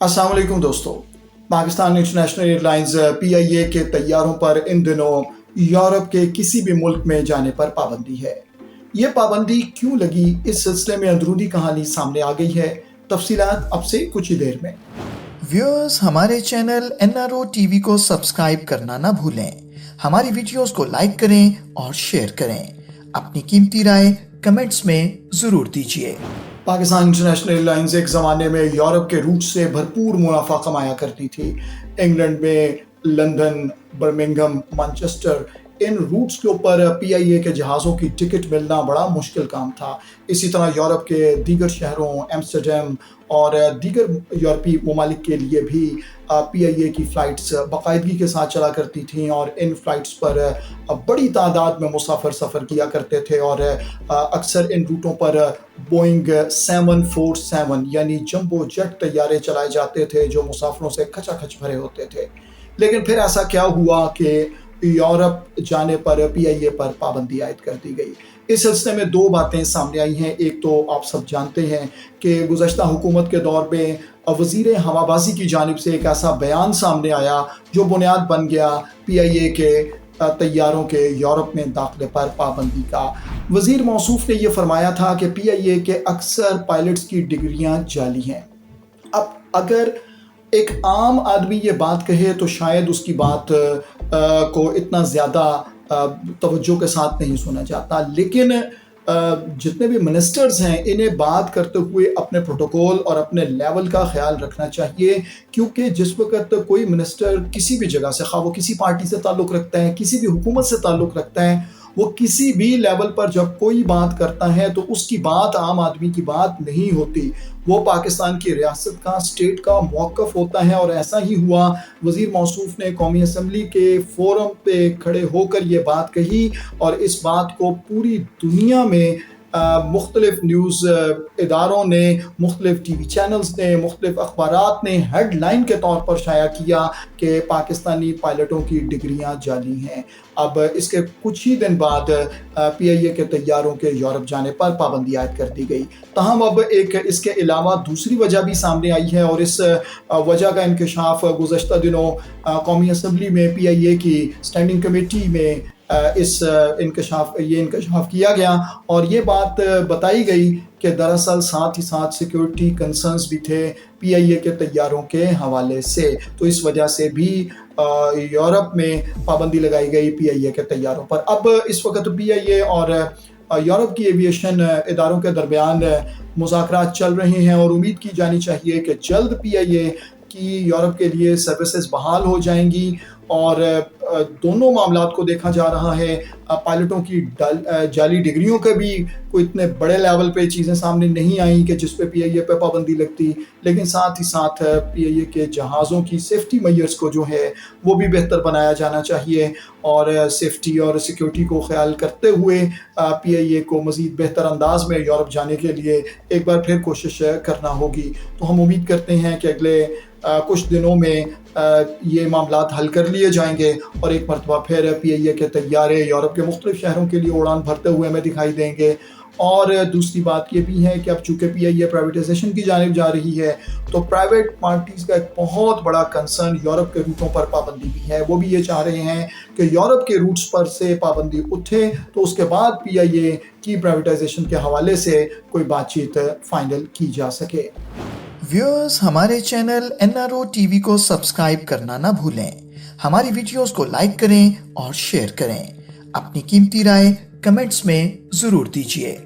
अस्सलाम वालेकुम दोस्तों। पाकिस्तान इंटरनेशनल एयरलाइंस PIA के तैयारों पर इन दिनों यूरोप के किसी भी मुल्क में जाने पर पाबंदी है। ये पाबंदी क्यों लगी, इस सिलसिले में अंदरूनी कहानी सामने आ गई है। तफसीलात अब से कुछ ही देर में। व्यूअर्स, हमारे चैनल NRO TV को सब्सक्राइब करना ना भूलें। हमारी वीडियोस को लाइक करें और शेयर करें। अपनी कीमती राय कमेंट्स में ज़रूर दीजिए। पाकिस्तान इंटरनेशनल एयरलाइंस एक ज़माने में यूरोप के रूट से भरपूर मुनाफा कमाया करती थी। इंग्लैंड में लंदन, बर्मिंघम, मैनचेस्टर, इन रूट्स के ऊपर PIA के जहाज़ों की टिकट मिलना बड़ा मुश्किल काम था। इसी तरह यूरोप के दीगर शहरों एम्स्टर्डम और दीगर यूरोपीय ममालिक के लिए भी PIA की फ़्लाइट्स बाकायदगी के साथ चला करती थीं और इन फ़्लाइट्स पर बड़ी तादाद में मुसाफिर सफ़र किया करते थे और अक्सर इन रूटों पर बोइंग 747 यानी जंबो जेट तैयारे चलाए जाते थे जो मुसाफिरों से खचाखच भरे होते थे। लेकिन फिर ऐसा क्या हुआ कि यूरोप जाने पर PIA पर पाबंदी आयद कर दी गई। इस सिलसिले में दो बातें सामने आई हैं। एक तो आप सब जानते हैं कि गुज़श्ता हुकूमत के दौर में वज़ीर हवाबाजी की जानिब से एक ऐसा बयान सामने आया जो बुनियाद बन गया PIA के तैयारों के यूरोप में दाखिले पर पाबंदी का। वज़ीर मौसूफ ने यह फरमाया था कि PIA के अक्सर पायलट्स की डिग्रियां जाली हैं। अब अगर एक आम आदमी ये बात कहे तो शायद उसकी बात को इतना ज़्यादा तवज्जो के साथ नहीं सुना जाता, लेकिन जितने भी मिनिस्टर्स हैं इन्हें बात करते हुए अपने प्रोटोकॉल और अपने लेवल का ख्याल रखना चाहिए, क्योंकि जिस वक्त कोई मिनिस्टर किसी भी जगह से, खा वो किसी पार्टी से ताल्लुक़ रखता है, किसी भी हुकूमत से ताल्लुक़ रखता है, वो किसी भी लेवल पर जब कोई बात करता है तो उसकी बात आम आदमी की बात नहीं होती, वो पाकिस्तान की रियासत का, स्टेट का मौक़िफ़ होता है। और ऐसा ही हुआ। वज़ीर मौसूफ ने कौमी असम्बली के फोरम पे खड़े होकर ये बात कही और इस बात को पूरी दुनिया में मुख्तलिफ न्यूज़ इदारों ने, मुख्तलिफ TV चैनल्स ने, मुख्तलिफ अखबारात ने हेडलाइन के तौर पर शाया किया कि पाकिस्तानी पायलटों की डिग्रियां जाली हैं। अब इसके कुछ ही दिन बाद PIA के तैयारों के यूरोप जाने पर पाबंदी आयद कर दी गई। तहम अब एक इसके अलावा दूसरी वजह भी सामने आई है और इस वजह का इंकशाफ गुज़श्ता दिनों कौमी असम्बली में PIA की स्टैंडिंग कमेटी में ये इंकशाफ किया गया और ये बात बताई गई कि दरअसल साथ ही साथ सिक्योरिटी कंसर्न्स भी थे PIA के तैयारों के हवाले से। तो इस वजह से भी यूरोप में पाबंदी लगाई गई PIA के तैयारों पर। अब इस वक्त PIA और यूरोप की एविएशन इदारों के दरमियान मुज़ाकरात चल रहे हैं और उम्मीद की जानी चाहिए कि जल्द PIA की यूरोप के लिए सर्विसेज बहाल हो जाएंगी और दोनों मामलात को देखा जा रहा है। पायलटों की जाली डिग्रियों के भी कोई इतने बड़े लेवल पे चीज़ें सामने नहीं आई कि जिस पे PIA पे पाबंदी लगती, लेकिन साथ ही साथ PIA के जहाज़ों की सेफ्टी मेजर्स को जो है वो भी बेहतर बनाया जाना चाहिए और सेफ्टी और सिक्योरिटी को ख्याल करते हुए PIA को मज़ीद बेहतर अंदाज में यूरोप जाने के लिए एक बार फिर कोशिश करना होगी। तो हम उम्मीद करते हैं कि अगले कुछ दिनों में ये मामलात हल कर लिए जाएंगे और एक मरतबा फिर PIA के तैयारे यूरोप के मुख्तलिफ शहरों के लिए उड़ान भरते हुए हमें दिखाई देंगे। और दूसरी बात ये भी है कि अब चूँकि PIA प्राइवेटाइजेशन की जानिब जा रही है तो प्राइवेट पार्टीज़ का एक बहुत बड़ा कंसर्न यूरोप के रूटों पर पाबंदी भी है। वो भी ये चाह रहे हैं कि यूरोप के रूट्स पर से पाबंदी उठे तो उसके बाद PIA की प्राइवेटाइजेशन के हवाले से कोई बातचीत फ़ाइनल की जा सके। व्यूअर्स, हमारे चैनल NRO TV को सब्सक्राइब करना ना भूलें। हमारी वीडियोस को लाइक करें और शेयर करें। अपनी कीमती राय कमेंट्स में ज़रूर दीजिए।